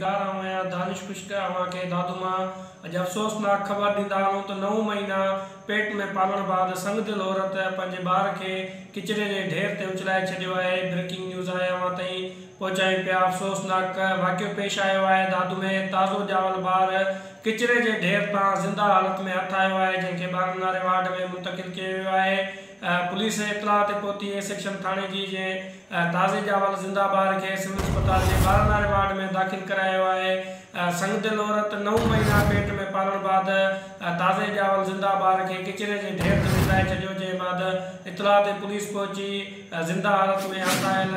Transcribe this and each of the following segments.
गुज़ार आहियां दानिश खुश्क अव्हांखे दादू मां अॼु अफ़सोसनाक ख़बर ॾींदा आहियूं त 9 महीना पेट में पालण बाद संग दिल औरत पंहिंजे ॿार खे किचिरे जे ढेर ते उछलाए छॾियो आहे। ब्रेकिंग न्यूज़ आहे अव्हां ताईं पहुचायूं पिया। अफ़सोसनाक वाक़ियो पेश आयो आहे। दादू में ताज़ो ॼावल ॿार किचिरे जे ढेर तां ज़िंदा हालत में हथ आयो आहे, जंहिंखे 12 नारे वार्ड में मुंतक़िल कयो वियो आहे। पुलिस इतला ते पहुती सेक्शन थाणे जी जे ताज़े ॼावल ज़िंदा ॿार खे सिविल अस्पताल जे 12 नारे वार्ड में दाख़िल करायो आहे। संग दिल औरत 9 महीना पेट में पालण बाद ताज़े ॼावल ज़िंदा ॿार खे किचिरे जे ढेर ते उछलाए छॾियो, जंहिं बाद इतला ते पुलिस पहुची ज़िंदा हालत में हथ आयल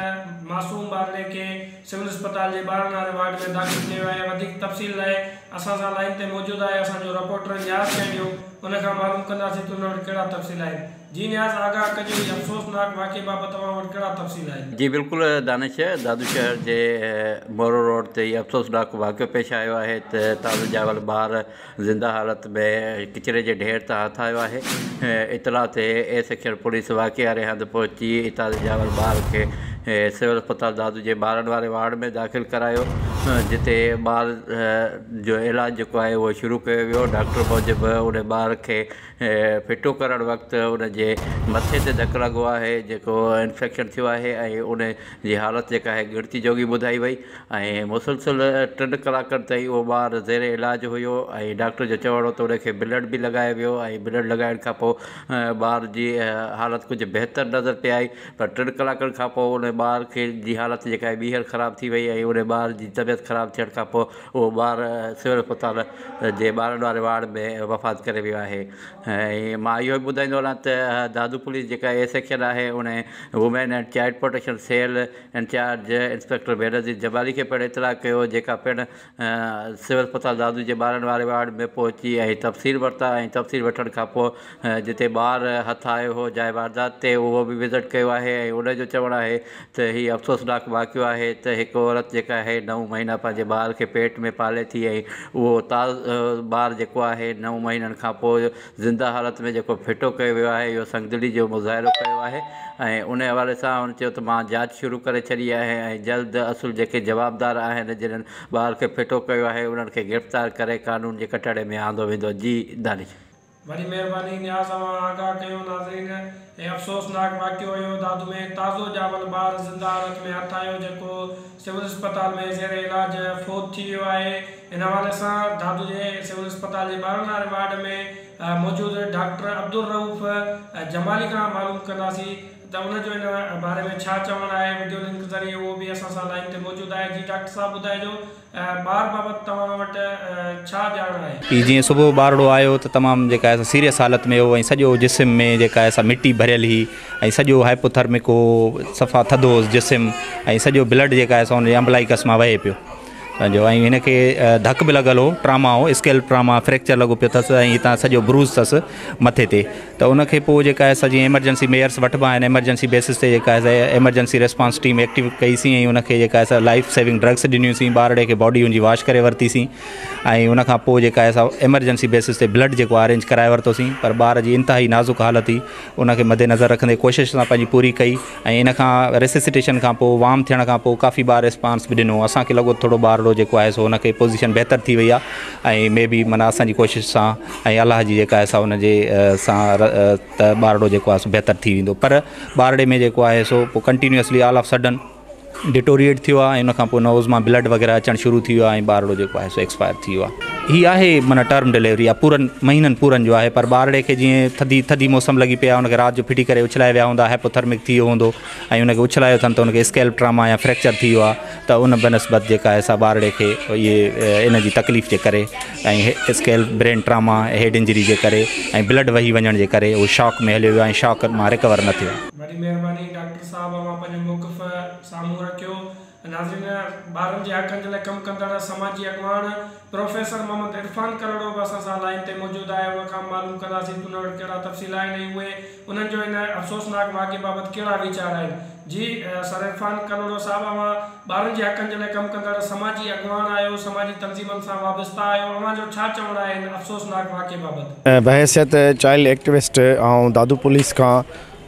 मासूम ॿारड़े खे सिविल अस्पताल जे 12 नारे वार्ड में दाख़िल कयो आहे। वधीक तफ़सील लाइ असां सां लाइन ते मौजूदु आहे असांजो रिपोर्टर न्याज़ कैडियो, उनखां मालूम कंदासीं त उन वटि कहिड़ा तफ़सील आहिनि। जी न्याज़, आगाह कजो अफ़सोसनाक वाक़े बाबति तव्हां वटि कहिड़ा तफ़सील आहिनि? जी बिल्कुलु दानिश, दादू शहर जे मोरो रोड ते इहो अफ़सोसनाक वाक़ियो पेश आयो आहे त ताज़ो ॼावल ॿार ज़िंदा हालत में किचिरे जे ढेर तां हथ आयो आहे। इतला ते ए सेक्शन पुलिस वाक़े वारे हंधि पहुची ताज़े ॼावल ॿार खे सिविल अस्पताल दादू जे 12 वारे वार्ड में दाख़िल करायो, जिते ॿार जो इलाज जेको आहे उहो शुरू कयो वियो। डॉक्टर मूजिबि उन ॿार खे फिटो करण वक़्तु उन जे मथे ते धकु लॻो आहे, जेको इंफेक्शन थियो आहे ऐं उन जी हालत जेका आहे गिणती जोगी ॿुधाई वई ऐं मुसलसल 3 कलाकनि ताईं उहो ॿारु ज़ेर इलाज हुयो ऐं डॉक्टर जो चवणो त उनखे ब्लड बि लॻायो वियो ऐं ब्लड लॻाइण खां पोइ ॿार जी हालत कुझु बहितर नज़र पे आई। पर 3 कलाकनि खां पोइ उन ॿार खे जी हालत जेका आहे ॿीहर ख़राबु थी वई ऐं उन ॿार जी तबियत ख़राबु थियण खां पोइ उहो ॿार सिविल अस्पताल जे 12 वारे वार्ड में वफ़ात करे वियो आहे। ऐं मां इहो बि ॿुधाईंदो वञा त दादू पुलिस जेका ए सेक्शन आहे उन women and child protection cell incharge inspector Benazir Jabali खे पिणु इतला कयो, जेका पिणु सिविल अस्पताल दादू जे 12 वारे वार्ड में पहुची ऐं तफ़सील वरिता ऐं तफ़सील वठण खां पोइ जिते ॿार हथ आयो हो जाइ वारदात ते उहो बि विज़िट कयो आहे ऐं उनजो चवणु आहे त हीउ अफ़सोसनाक वाक़ियो आहे त हिकु औरत जेका आहे 9 महीना पंहिंजे ॿार खे पेट में पाले थी ऐं उहो ॿारु जेको आहे 9 महीननि खां पोइ ज़िंदा हालत में जेको फिटो कयो वियो आहे इहो संगदिली जो मुज़ाहिरो कयो आहे। ऐं उन हवाले सां हुन चयो त मां जांच शुरू करे छॾी आहे ऐं जल्द असुल जेके जवाबदार आहिनि जिन्हनि ॿार खे फिटो कयो आहे उन्हनि खे गिरफ़्तार करे कानून जे कटड़े में आंदो वेंदो। जी दानिश, वॾी महिरबानी न्याज़, आगाह कयो नाज़रीन। ऐं अफ़सोसनाक वाक़ियो हुयो दादू में ताज़ो ॼावल ॿारु ज़िंदा हालत में हथ आयो, जेको सिविल अस्पताल में ज़ेर इलाज फ़ौत थी वियो आहे। इन हवाले सां दादू जे सिविल अस्पताल जे 12 वारे वार्ड में मौजूदु डॉक्टर अब्दुल रऊफ़ जमाली खां मालूम कंदासीं त उनजो इन बारे में छा चवणु आहे। वीडियो लिंक ज़रिए उहो बि असां सां लाइन ते मौजूदु आहे। जी डॉक्टर साहब, ॿुधाइजो ॿार बाबति तव्हां वटि छा ॼाण आहे? जीअं सुबुह ॿारड़ो आयो त तमामु जेका आहे सीरियस हालत में हो ऐं सॼो जिस्म में जेका आहे मिट्टी भरियल हुई ऐं सॼो हाइपोथर्मिक हो, सफ़ा थधो हो जिस्म ऐं सॼो ब्लड जेका आहे हुन अम्बलाइकस मां वहे पियो पंहिंजो ऐं हिनखे धकु बि लॻल हो, ट्रामा हो, स्केल ट्रामा, फ्रैक्चर लॻो पियो अथसि ऐं हितां सॼो ब्रूज़ अथसि मथे ते। त उनखे पोइ जेका आहे सॼी एमरजेंसी मेयर्स वठिबा आहिनि, एमरजेंसी बेसिस ते जेका आहे एमरजेंसी रिस्पॉन्स टीम एक्टिव कईसीं ऐं उनखे जेका आहे लाइफ सेविंग ड्रग्स ॾिनियूंसीं, ॿारड़े खे बॉडी हुनजी वॉश करे वरितीसीं ऐं उनखां पोइ जेका आहे एमरजेंसी बेसिस ते ब्लड जेको अरेंज कराए वरितोसीं। पर ॿार जी इंतिहाई नाज़ुक हालत हुई, उनखे मद्देनज़र रखंदे कोशिशि सां पंहिंजी पूरी कई ऐं इन खां रेसिसिटेशन खां पोइ वार्म थियण खां पोइ काफ़ी ॿार रिस्पॉन्स बि ॾिनो। असांखे लॻो थोरो ॿारड़ो जेको आहे सो हुनखे पोज़ीशन बहितर थी वई आहे ऐं मे बी माना असांजी कोशिशि सां ऐं अलाह जी जेका आहे हुनजे सां त ॿारड़ो जेको आहे सो बहितर थी वेंदो। पर ॿारड़े में जेको आहे सो पोइ continuously all of sudden deteriorate थियो आहे ऐं उनखां पोइ नोज़ मां ब्लड वग़ैरह अचणु शुरू थी वियो आहे ऐं ॿारड़ो जेको आहे सो एक्सपायर थी वियो आहे। हीअ आहे माना टर्म डिलीवरी आहे, पूरनि महीननि पूरनि जो आहे। पर ॿारड़े खे जीअं थधी मौसम लॻी पिया, हुनखे राति जो फिटी करे उछलाए विया हूंदा, हाइपोथर्मिक थी वियो हूंदो ऐं हुनखे उछलायो अथनि त हुनखे स्केल ट्रामा या फ्रैक्चर थी वियो आहे, त उन बनस्बत जेका आहे ॿारड़े खे इहे इन जी तकलीफ़ जे करे ऐं स्केल ब्रेन ट्रामा, हेड इंजरी जे करे ऐं ब्लड वही वञण जे करे उहो शॉक में हलियो वियो ऐं शॉक मां रिकवर न थियो। वॾी महिरबानी डॉक्टर साहब, मां पंहिंजो मौक़िफ़ साम्हूं रखियो। नाज़रीन, ॿारनि जे हक़नि जे लाइ कमु कंदड़ समाजी अॻवान प्रोफेसर मोहम्मद इरफान करोड़ो बि असां सां लाइन ते मौजूदु आहे। उनखां मालूम कंदासीं त उन वटि कहिड़ा तफ़सील आहिनि ऐं उहे उन्हनि जो इन अफ़सोसनाक वाक़े बाबति कहिड़ा वीचार आहिनि। जी सर इरफान करोड़ो साहब, अव्हां ॿारनि जे हक़नि जे लाइ कमु कंदड़ समाजी अॻवान आहियो, समाजी तंज़ीमनि सां वाबस्ता आहियो, अव्हांजो छा चवणु आहे इन अफ़सोसनाक वाक़े बाबति? बहैसियत चाइल्ड एक्टिविस्ट ऐं दादू पुलिस खां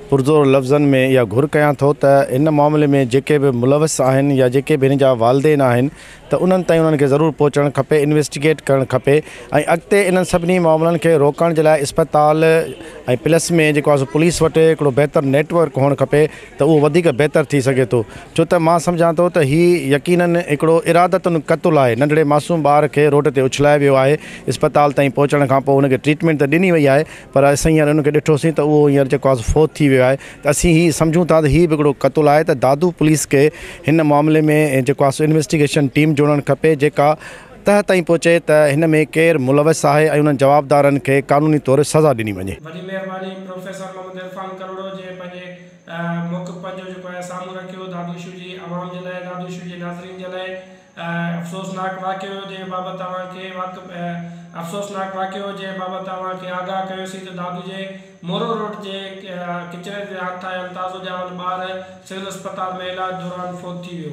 पुरज़ोर लफ़्ज़नि में इहा घुर कयां थो त इन मामले में जेके बि मुलविस आहिनि या जेके बि हिन जा वालदेन आहिनि त उन्हनि ताईं उन्हनि खे ज़रूरु पहुचणु खपे, इन्वेस्टिगेट करणु खपे ऐं अॻिते इन्हनि सभिनी मामलनि खे रोकण जे लाइ इस्पताल ऐं प्लस में जेको आहे पुलिस वटि हिकिड़ो बहितर नेटवर्क हुअणु खपे त उहो वधीक बहितर थी सघे थो। छो त मां सम्झां थो त हीउ यकीनन हिकिड़ो इरादतुन क़तुल आहे। नंढड़े मासूम ॿार खे रोड ते उछलाए वियो आहे, इस्पताल ताईं पहुचण खां पोइ हुनखे ट्रीटमेंट त ॾिनी वई आहे, पर असां हींअर हुनखे ॾिठोसीं त उहो हींअर जेको आहे फोत थी वियो आहे। त असीं हीउ सम्झूं था त हीउ बि हिकिड़ो क़तुल आहे, त दादू पुलिस खे हिन मामले में जेको आहे इन्वेस्टिगेशन टीम जोड़णु खपे जेका तह ताईं पहुचे त हिन में केरु मुलविस आहे ऐं उन्हनि जवाबदारनि खे कानूनी तौरु सज़ा ॾिनी वञे। वॾी महिरबानी प्रोफेसर मोहम्मद इरफान करोड़ो जे पंहिंजे मुख पंजो जेको आहे साम्हूं रखियो दादूशू जी आवाम जे लाइ, दादूशू जे नाज़रीन जे लाइ। अफ़सोसनाक वाक़ियो जे बाबति तव्हांखे अफ़सोसनाक वाक़ियो जे बाबति तव्हांखे आगाह कयोसीं त दादू जे मोरो रोड जे किचिरे ते हथ आयल ताज़ो ॼावल ॿार सिविल अस्पताल में इलाज दौरान फोत थी वियो।